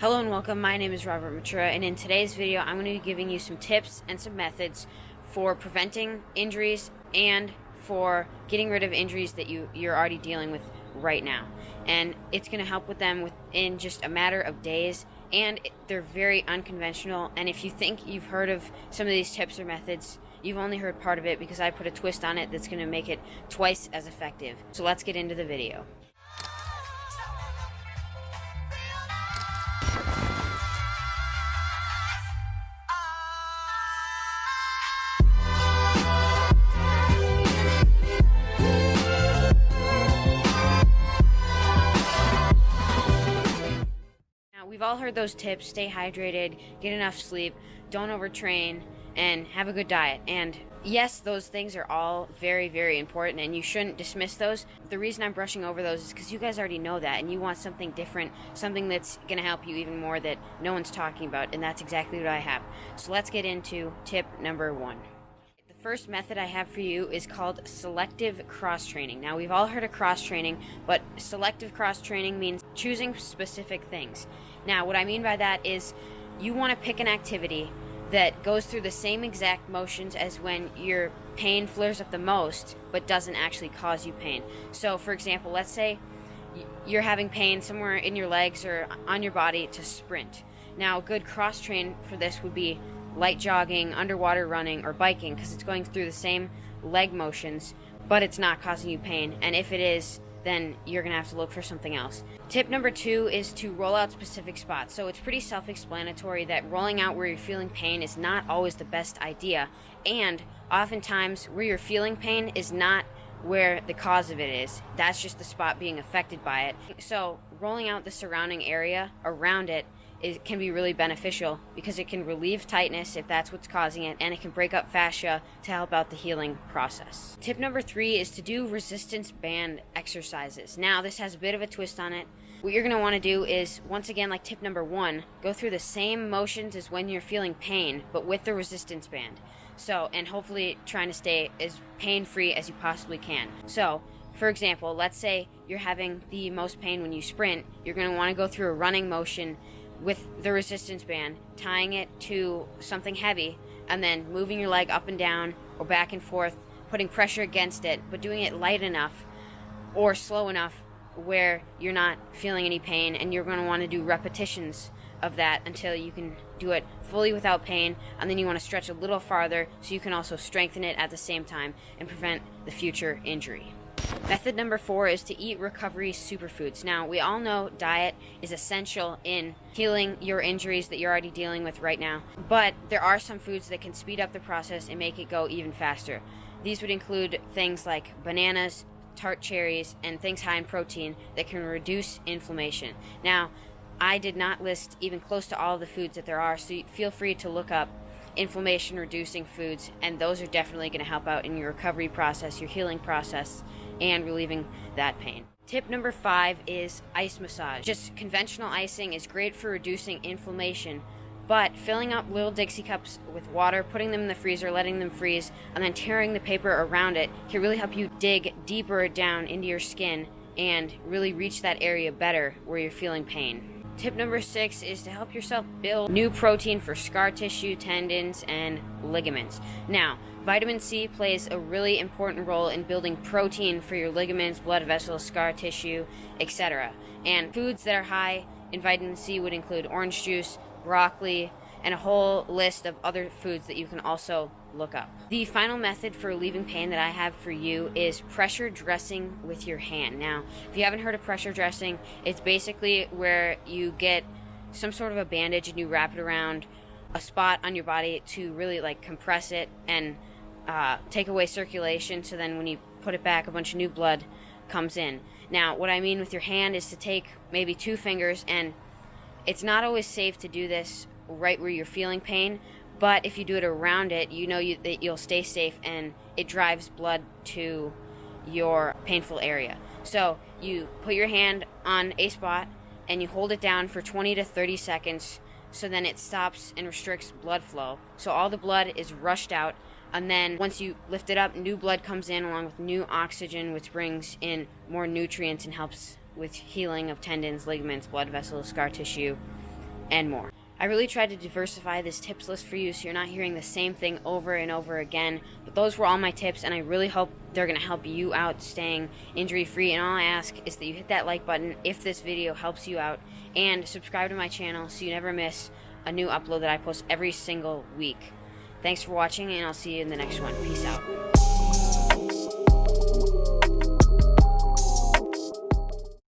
Hello and welcome, my name is Robert Mechura, and in today's video I'm going to be giving you some tips and some methods for preventing injuries and for getting rid of injuries that you're already dealing with right now. And it's going to help with them in just a matter of days, and they're very unconventional, and if you think you've heard of some of these tips or methods, you've only heard part of it because I put a twist on it that's going to make it twice as effective. So let's get into the video. We've all heard those tips: stay hydrated, get enough sleep, don't overtrain, and have a good diet. And yes, those things are all very, very important, and you shouldn't dismiss those. The reason I'm brushing over those is because you guys already know that, and you want something different, something that's going to help you even more that no one's talking about, and that's exactly what I have. So let's get into tip number 1. The first method I have for you is called selective cross-training. Now, we've all heard of cross-training, but selective cross-training means choosing specific things. Now, what I mean by that is you want to pick an activity that goes through the same exact motions as when your pain flares up the most, but doesn't actually cause you pain. So, for example, let's say you're having pain somewhere in your legs or on your body to sprint. Now, a good cross-train for this would be light jogging, underwater running, or biking, because it's going through the same leg motions, but it's not causing you pain. And if it is, then you're going to have to look for something else. Tip number 2 is to roll out specific spots. So it's pretty self-explanatory that rolling out where you're feeling pain is not always the best idea, and oftentimes where you're feeling pain is not where the cause of it is. That's just the spot being affected by it. So rolling out the surrounding area around it can be really beneficial because it can relieve tightness if that's what's causing it, and it can break up fascia to help out the healing process. Tip number 3 is to do resistance band exercises. Now, this has a bit of a twist on it. What you're going to want to do is, once again, like tip number 1, go through the same motions as when you're feeling pain, but with the resistance band. So, and hopefully trying to stay as pain-free as you possibly can. So, for example, let's say you're having the most pain when you sprint. You're going to want to go through a running motion with the resistance band, tying it to something heavy, and then moving your leg up and down or back and forth, putting pressure against it, but doing it light enough or slow enough where you're not feeling any pain, and you're going to want to do repetitions of that until you can do it fully without pain, and then you want to stretch a little farther so you can also strengthen it at the same time and prevent the future injury. Method number 4 is to eat recovery superfoods. Now, we all know diet is essential in healing your injuries that you're already dealing with right now, but there are some foods that can speed up the process and make it go even faster. These would include things like bananas, tart cherries, and things high in protein that can reduce inflammation. Now, I did not list even close to all of the foods that there are, so feel free to look up inflammation reducing foods, and those are definitely going to help out in your recovery process, your healing process, and relieving that pain. Tip number 5 is ice massage. Just conventional icing is great for reducing inflammation, but filling up little Dixie cups with water, putting them in the freezer, letting them freeze, and then tearing the paper around it can really help you dig deeper down into your skin and really reach that area better where you're feeling pain. Tip number 6 is to help yourself build new protein for scar tissue, tendons, and ligaments. Now, vitamin C plays a really important role in building protein for your ligaments, blood vessels, scar tissue, etc. And foods that are high in vitamin C would include orange juice, broccoli, and a whole list of other foods that you can also look up. The final method for relieving pain that I have for you is pressure dressing with your hand. Now, if you haven't heard of pressure dressing, it's basically where you get some sort of a bandage and you wrap it around a spot on your body to really compress it and take away circulation, so then when you put it back, a bunch of new blood comes in. Now, what I mean with your hand is to take maybe 2 fingers, and it's not always safe to do this right where you're feeling pain, but if you do it around it, that you'll stay safe, and it drives blood to your painful area. So you put your hand on a spot and you hold it down for 20 to 30 seconds, so then it stops and restricts blood flow. So all the blood is rushed out, and then once you lift it up, new blood comes in along with new oxygen, which brings in more nutrients and helps with healing of tendons, ligaments, blood vessels, scar tissue, and more. I really tried to diversify this tips list for you so you're not hearing the same thing over and over again, but those were all my tips, and I really hope they're going to help you out staying injury free. And all I ask is that you hit that like button if this video helps you out, and subscribe to my channel so you never miss a new upload that I post every single week. Thanks for watching, and I'll see you in the next one. Peace out.